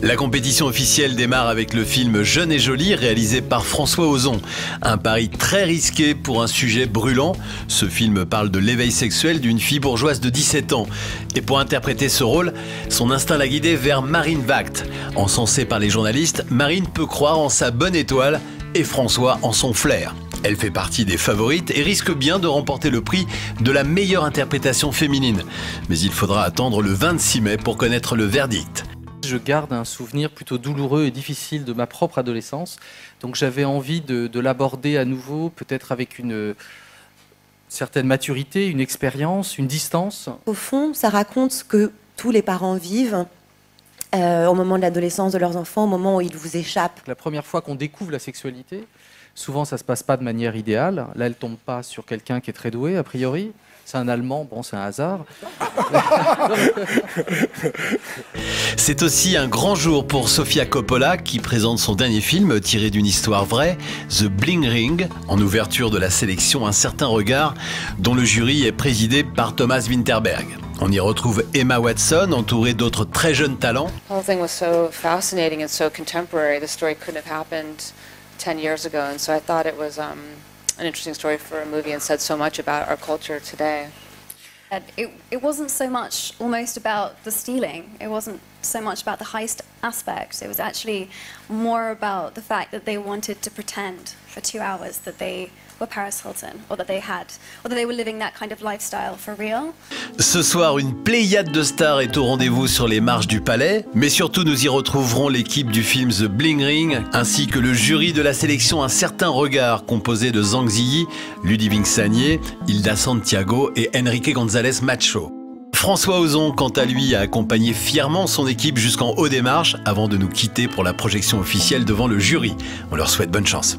La compétition officielle démarre avec le film Jeune et jolie réalisé par François Ozon. Un pari très risqué pour un sujet brûlant. Ce film parle de l'éveil sexuel d'une fille bourgeoise de 17 ans. Et pour interpréter ce rôle, son instinct l'a guidée vers Marine Vact. Encensée par les journalistes, Marine peut croire en sa bonne étoile et François en son flair. Elle fait partie des favorites et risque bien de remporter le prix de la meilleure interprétation féminine. Mais il faudra attendre le 26 mai pour connaître le verdict. Je garde un souvenir plutôt douloureux et difficile de ma propre adolescence. Donc j'avais envie de l'aborder à nouveau, peut-être avec une certaine maturité, une expérience, une distance. Au fond, ça raconte ce que tous les parents vivent au moment de l'adolescence de leurs enfants, au moment où ils vous échappent. La première fois qu'on découvre la sexualité, souvent ça ne se passe pas de manière idéale. Là, elle ne tombe pas sur quelqu'un qui est très doué, a priori. C'est un Allemand, bon, c'est un hasard. C'est aussi un grand jour pour Sofia Coppola qui présente son dernier film tiré d'une histoire vraie, The Bling Ring, en ouverture de la sélection Un certain regard, dont le jury est présidé par Thomas Winterberg. On y retrouve Emma Watson, entourée d'autres très jeunes talents. The whole thing was so fascinating and so contemporary. The story couldn't have happened 10 years ago, and so I thought it was an interesting story for a movie and said so much about our culture today. It wasn't so much almost about the stealing. It wasn't so much about the heist aspect. It was actually more about the fact that they wanted to pretend for 2 hours that they were Paris Hilton, or that they were living that kind of lifestyle for real. Ce soir, une pléiade de stars est au rendez-vous sur les marches du Palais, mais surtout nous y retrouverons l'équipe du film The Bling Ring, ainsi que le jury de la sélection Un certain regard, composé de Zhang Ziyi, Ludivine Sagnier, Hilda Santiago et Enrique González Macho. François Ozon, quant à lui, a accompagné fièrement son équipe jusqu'en haut des marches avant de nous quitter pour la projection officielle devant le jury. On leur souhaite bonne chance.